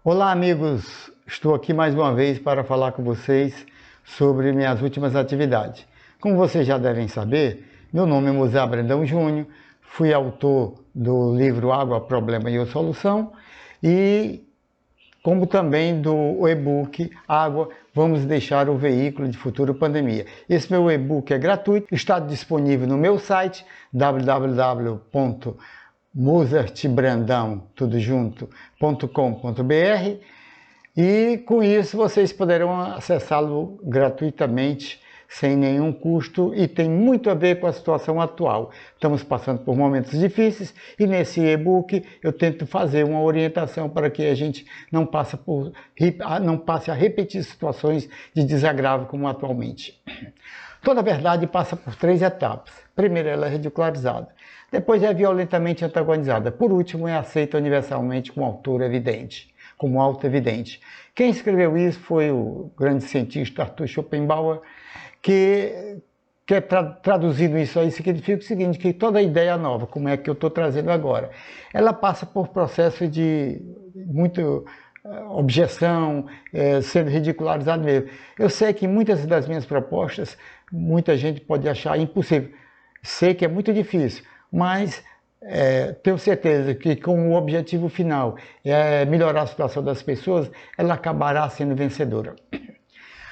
Olá amigos, estou aqui mais uma vez para falar com vocês sobre minhas últimas atividades. Como vocês já devem saber, meu nome é Mozar Brandão Júnior, fui autor do livro Água, Problema e Solução e como também do e-book Água, Vamos Deixar o Veículo de Futuro Pandemia. Esse meu e-book é gratuito, está disponível no meu site www.mozartbrandão.com.br e com isso vocês poderão acessá-lo gratuitamente, sem nenhum custo, e tem muito a ver com a situação atual. Estamos passando por momentos difíceis e nesse e-book eu tento fazer uma orientação para que a gente não passe a repetir situações de desagravo como atualmente. Toda verdade passa por 3 etapas. Primeiro ela é ridicularizada, depois é violentamente antagonizada, por último é aceita universalmente como auto-evidente. Quem escreveu isso foi o grande cientista Arthur Schopenhauer, que traduzindo isso aí significa o seguinte, que toda ideia nova, como é que eu estou trazendo agora, ela passa por processo de muito objeção, sendo ridicularizado mesmo. Eu sei que muitas das minhas propostas, muita gente pode achar impossível. Sei que é muito difícil, mas tenho certeza que com o objetivo final é melhorar a situação das pessoas, ela acabará sendo vencedora.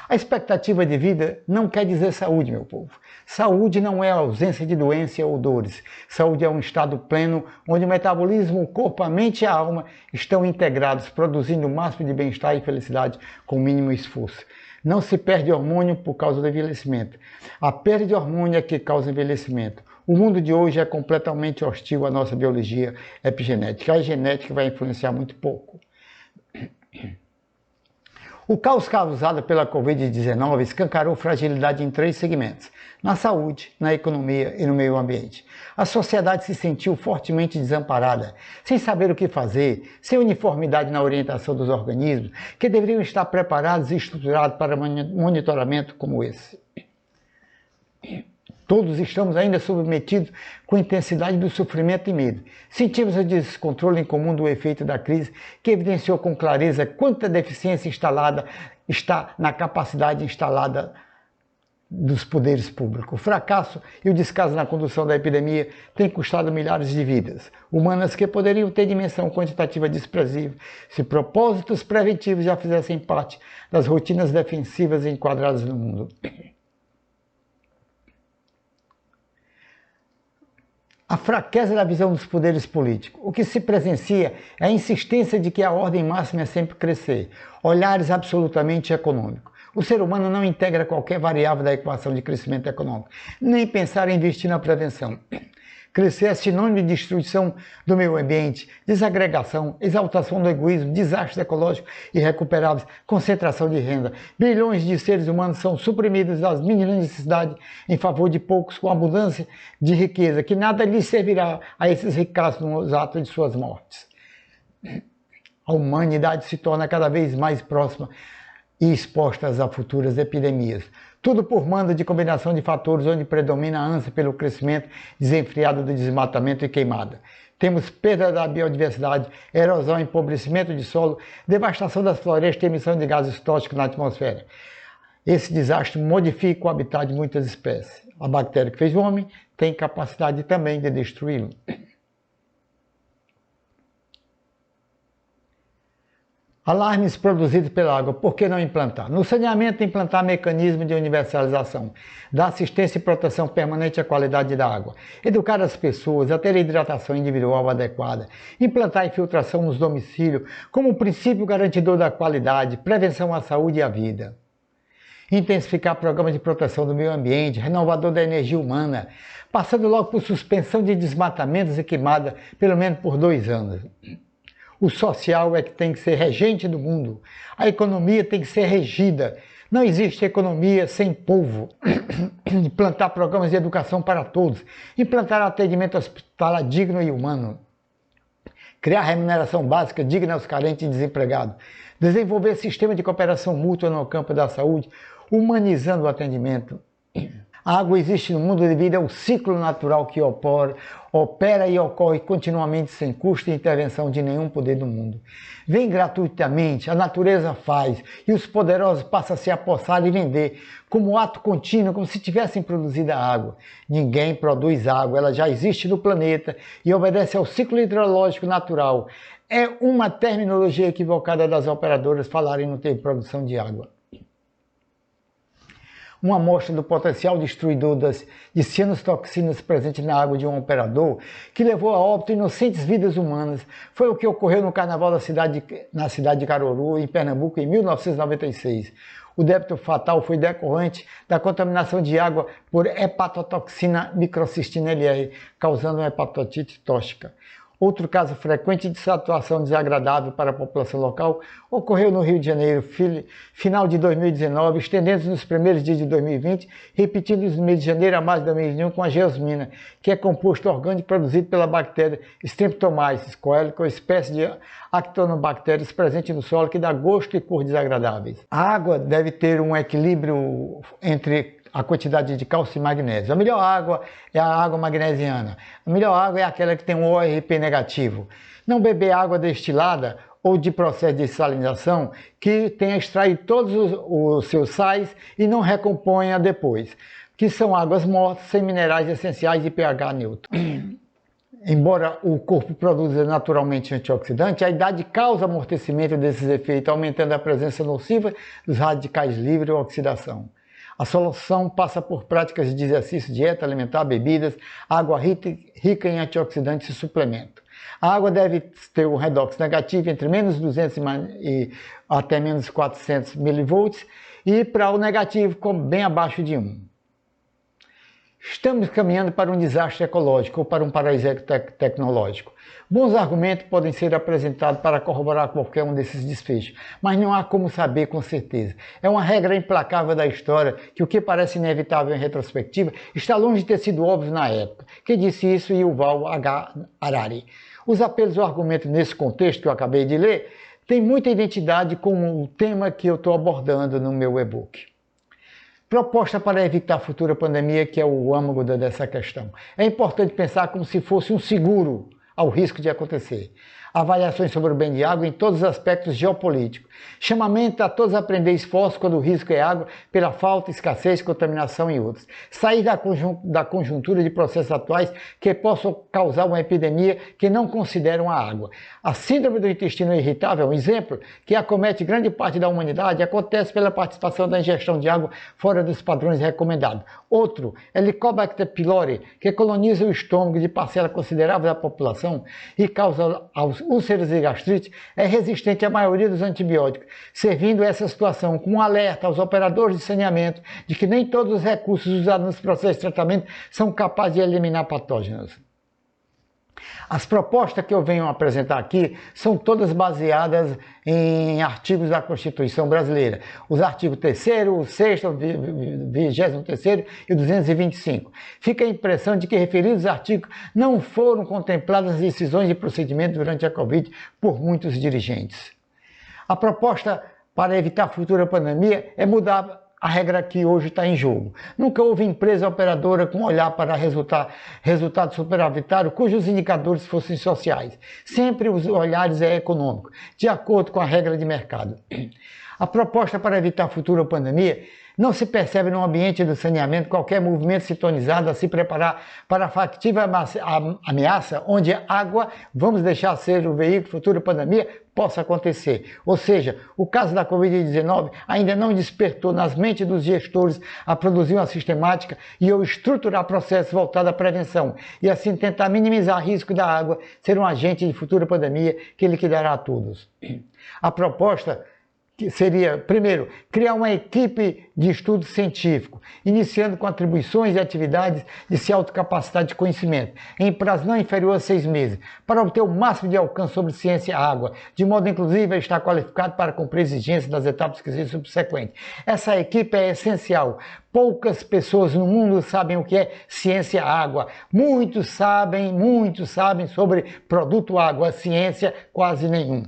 A expectativa de vida não quer dizer saúde, meu povo. Saúde não é ausência de doença ou dores. Saúde é um estado pleno onde o metabolismo, o corpo, a mente e a alma estão integrados, produzindo o máximo de bem-estar e felicidade com o mínimo esforço. Não se perde hormônio por causa do envelhecimento. A perda de hormônio é que causa envelhecimento. O mundo de hoje é completamente hostil à nossa biologia epigenética. A genética vai influenciar muito pouco. O caos causado pela Covid-19 escancarou fragilidade em 3 segmentos: na saúde, na economia e no meio ambiente. A sociedade se sentiu fortemente desamparada, sem saber o que fazer, sem uniformidade na orientação dos organismos, que deveriam estar preparados e estruturados para monitoramento como esse. Todos estamos ainda submetidos com intensidade do sofrimento e medo. Sentimos o descontrole incomum do efeito da crise, que evidenciou com clareza quanta deficiência instalada está na capacidade instalada dos poderes públicos. O fracasso e o descaso na condução da epidemia têm custado milhares de vidas humanas que poderiam ter dimensão quantitativa desprezível se propósitos preventivos já fizessem parte das rotinas defensivas enquadradas no mundo. A fraqueza da visão dos poderes políticos. O que se presencia é a insistência de que a ordem máxima é sempre crescer, olhares absolutamente econômicos. O ser humano não integra qualquer variável da equação de crescimento econômico, nem pensar em investir na prevenção. Crescer é sinônimo de destruição do meio ambiente, desagregação, exaltação do egoísmo, desastres ecológicos irrecuperáveis, concentração de renda. Bilhões de seres humanos são suprimidos das mínimas necessidades em favor de poucos com abundância de riqueza, que nada lhes servirá a esses ricaços nos atos de suas mortes. A humanidade se torna cada vez mais próxima e expostas a futuras epidemias. Tudo por mando de combinação de fatores onde predomina a ânsia pelo crescimento desenfreado do desmatamento e queimada. Temos perda da biodiversidade, erosão, empobrecimento de solo, devastação das florestas e emissão de gases tóxicos na atmosfera. Esse desastre modifica o habitat de muitas espécies. A bactéria que fez o homem tem capacidade também de destruí-lo. Alarmes produzidos pela água, por que não implantar? No saneamento, implantar mecanismo de universalização, da assistência e proteção permanente à qualidade da água, educar as pessoas a ter hidratação individual adequada, implantar a infiltração nos domicílios como princípio garantidor da qualidade, prevenção à saúde e à vida. Intensificar programas de proteção do meio ambiente, renovador da energia humana, passando logo por suspensão de desmatamentos e queimada, pelo menos por 2 anos. O social é que tem que ser regente do mundo. A economia tem que ser regida. Não existe economia sem povo. Implantar programas de educação para todos. Implantar atendimento hospitalar digno e humano. Criar remuneração básica digna aos carentes e desempregados. Desenvolver sistema de cooperação mútua no campo da saúde, humanizando o atendimento. A água existe no mundo devido ao ciclo natural que opera e ocorre continuamente sem custo e intervenção de nenhum poder do mundo. Vem gratuitamente, a natureza faz, e os poderosos passam a se apossar e vender, como ato contínuo, como se tivessem produzido a água. Ninguém produz água, ela já existe no planeta e obedece ao ciclo hidrológico natural. É uma terminologia equivocada das operadoras falarem no termo produção de água. Uma amostra do potencial destruidor de cianotoxinas presente na água de um operador que levou a óbito inocentes vidas humanas foi o que ocorreu no carnaval na cidade de Caruaru, em Pernambuco, em 1996. O débito fatal foi decorrente da contaminação de água por hepatotoxina microcistina LR, causando uma hepatite tóxica. Outro caso frequente de situação desagradável para a população local ocorreu no Rio de Janeiro, final de 2019, estendendo-se nos primeiros dias de 2020, repetindo-se no mês de janeiro a março de 2021 com a geosmina, que é composto orgânico produzido pela bactéria Streptomyces coelica, espécie de actinobactérias presente no solo que dá gosto e cor desagradáveis. A água deve ter um equilíbrio entre a quantidade de cálcio e magnésio. A melhor água é a água magnesiana. A melhor água é aquela que tem um ORP negativo. Não beber água destilada ou de processo de salinização que tenha extraído todos os seus sais e não recomponha depois, que são águas mortas, sem minerais essenciais e pH neutro. Embora o corpo produza naturalmente antioxidante, a idade causa amortecimento desses efeitos, aumentando a presença nociva dos radicais livres ou oxidação. A solução passa por práticas de exercício, dieta alimentar, bebidas, água rica em antioxidantes e suplemento. A água deve ter um redox negativo entre menos 200 e até menos 400 mV e para o negativo bem abaixo de 1. Estamos caminhando para um desastre ecológico ou para um paraíso tecnológico. Bons argumentos podem ser apresentados para corroborar qualquer um desses desfechos, mas não há como saber com certeza. É uma regra implacável da história que o que parece inevitável em retrospectiva está longe de ter sido óbvio na época. Quem disse isso? Yuval H. Harari. Os apelos ao argumento nesse contexto que eu acabei de ler têm muita identidade com o tema que eu estou abordando no meu e-book. Proposta para evitar a futura pandemia, que é o âmago dessa questão. É importante pensar como se fosse um seguro ao risco de acontecer. Avaliações sobre o bem de água em todos os aspectos geopolíticos. Chamamento a todos a aprender esforço quando o risco é água, pela falta, escassez, contaminação e outros. Sair da conjuntura de processos atuais que possam causar uma epidemia que não consideram a água. A síndrome do intestino irritável, um exemplo, que acomete grande parte da humanidade, acontece pela participação da ingestão de água fora dos padrões recomendados. Outro, Helicobacter pylori, que coloniza o estômago de parcela considerável da população e causa úlceras e gastrite, é resistente à maioria dos antibióticos, servindo essa situação como um alerta aos operadores de saneamento de que nem todos os recursos usados nos processos de tratamento são capazes de eliminar patógenos. As propostas que eu venho apresentar aqui são todas baseadas em artigos da Constituição Brasileira. Os artigos 3º, o 6º, o 23º e o 225. Fica a impressão de que referidos artigos não foram contempladas as decisões de procedimento durante a Covid por muitos dirigentes. A proposta para evitar a futura pandemia é mudar a regra que hoje está em jogo. Nunca houve empresa operadora com olhar para resultado superavitário cujos indicadores fossem sociais. Sempre os olhares é econômico, de acordo com a regra de mercado. A proposta para evitar a futura pandemia não se percebe no ambiente do saneamento qualquer movimento sintonizado a se preparar para a factível ameaça onde a água, vamos deixar ser o veículo futura pandemia, possa acontecer. Ou seja, o caso da Covid-19 ainda não despertou nas mentes dos gestores a produzir uma sistemática e ou estruturar processos voltados à prevenção e assim tentar minimizar o risco da água ser um agente de futura pandemia que liquidará a todos. A proposta que seria, primeiro, criar uma equipe de estudo científico, iniciando com atribuições e atividades de se autocapacitar de conhecimento, em prazo não inferior a 6 meses, para obter o máximo de alcance sobre ciência e água, de modo inclusive a estar qualificado para cumprir exigências das etapas subsequentes. Essa equipe é essencial. Poucas pessoas no mundo sabem o que é ciência água. Muitos sabem sobre produto água, ciência quase nenhum.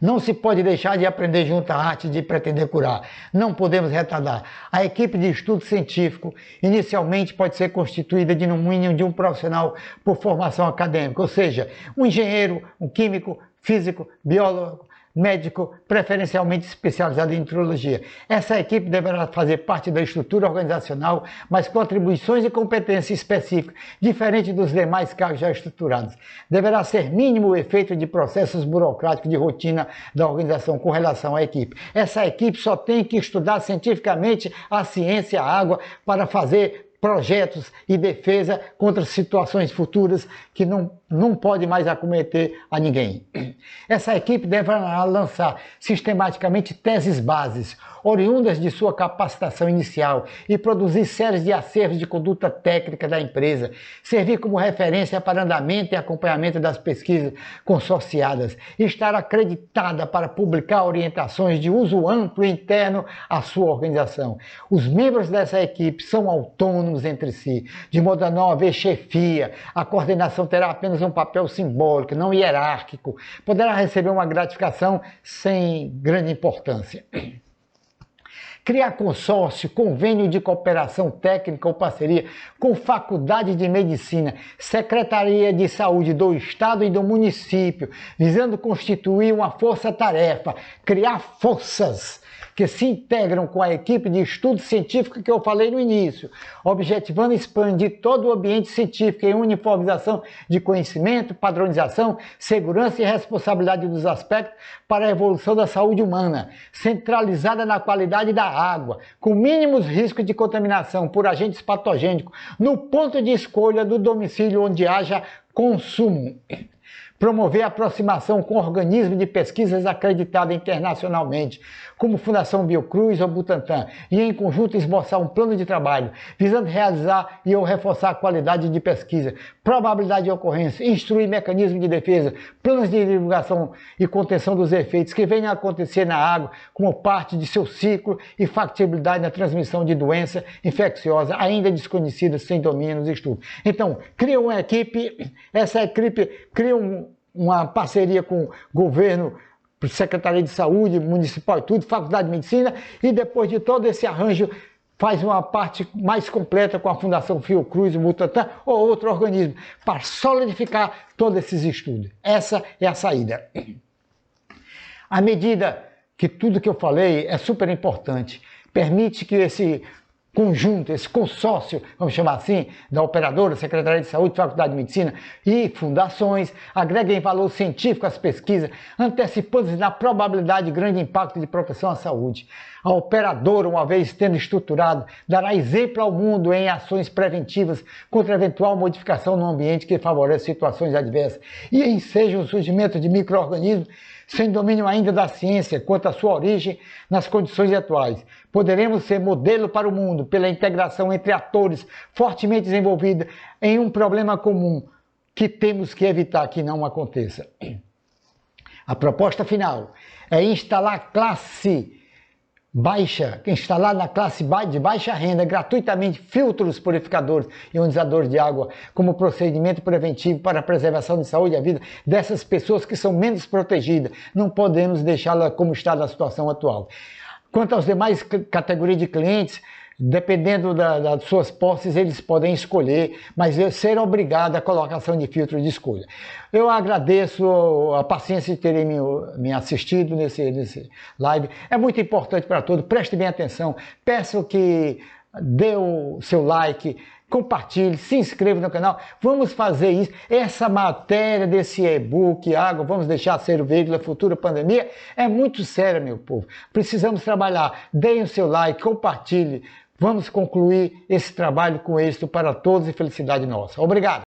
Não se pode deixar de aprender junto à arte de pretender curar. Não podemos retardar. A equipe de estudo científico inicialmente pode ser constituída de no mínimo de um profissional por formação acadêmica, ou seja, um engenheiro, um químico, físico, biólogo, médico, preferencialmente especializado em nutrologia. Essa equipe deverá fazer parte da estrutura organizacional, mas com atribuições e competências específicas, diferente dos demais cargos já estruturados. Deverá ser mínimo o efeito de processos burocráticos de rotina da organização com relação à equipe. Essa equipe só tem que estudar cientificamente a ciência, a água, para fazer projetos e defesa contra situações futuras que não pode mais acometer a ninguém. Essa equipe deverá lançar sistematicamente teses bases, oriundas de sua capacitação inicial, e produzir séries de acervos de conduta técnica da empresa, servir como referência para andamento e acompanhamento das pesquisas consorciadas, e estar acreditada para publicar orientações de uso amplo e interno à sua organização. Os membros dessa equipe são autônomos entre si, de modo a não haver chefia. A coordenação terá apenas um papel simbólico, não hierárquico. Poderá receber uma gratificação sem grande importância. Criar consórcio, convênio de cooperação técnica ou parceria com faculdade de medicina, secretaria de saúde do estado e do município, visando constituir uma força-tarefa, criar forças que se integram com a equipe de estudo científico que eu falei no início, objetivando expandir todo o ambiente científico em uniformização de conhecimento, padronização, segurança e responsabilidade dos aspectos para a evolução da saúde humana, centralizada na qualidade da água, com mínimos riscos de contaminação por agentes patogênicos, no ponto de escolha do domicílio onde haja consumo. Promover a aproximação com organismos de pesquisas acreditados internacionalmente, como Fundação Biocruz ou Butantan, e em conjunto esboçar um plano de trabalho, visando realizar e ou reforçar a qualidade de pesquisa, probabilidade de ocorrência, instruir mecanismos de defesa, planos de divulgação e contenção dos efeitos que venham a acontecer na água como parte de seu ciclo e factibilidade na transmissão de doença infecciosa ainda desconhecida sem domínio nos estudos. Então, cria uma equipe, essa equipe cria uma parceria com o governo, Secretaria de Saúde, Municipal e tudo, Faculdade de Medicina, e depois de todo esse arranjo faz uma parte mais completa com a Fundação Fiocruz, o Butantan ou outro organismo, para solidificar todos esses estudos. Essa é a saída. À medida que tudo que eu falei é super importante, permite que esse conjunto, esse consórcio, vamos chamar assim, da operadora, Secretaria de Saúde, Faculdade de Medicina e fundações, agreguem valor científico às pesquisas, antecipando-se na probabilidade de grande impacto de proteção à saúde. A operadora, uma vez tendo estruturado, dará exemplo ao mundo em ações preventivas contra eventual modificação no ambiente que favorece situações adversas e enseja o surgimento de micro-organismos sem domínio ainda da ciência quanto à sua origem nas condições atuais. Poderemos ser modelo para o mundo pela integração entre atores fortemente desenvolvidos em um problema comum que temos que evitar que não aconteça. A proposta final é instalar na classe de baixa renda gratuitamente filtros purificadores e ionizadores de água como procedimento preventivo para a preservação de saúde e a vida dessas pessoas que são menos protegidas. Não podemos deixá-la como está na situação atual. Quanto às demais categorias de clientes, dependendo das suas posses, eles podem escolher, mas ser obrigado à colocação de filtro de escolha. Eu agradeço a paciência de terem me assistido nesse live. É muito importante para todos, preste bem atenção. Peço que dê o seu like, compartilhe, se inscreva no canal. Vamos fazer isso. Essa matéria desse e-book, água, vamos deixar ser o veículo da futura pandemia, é muito séria, meu povo. Precisamos trabalhar. Deem o seu like, compartilhe. Vamos concluir esse trabalho com êxito para todos e felicidade nossa. Obrigado.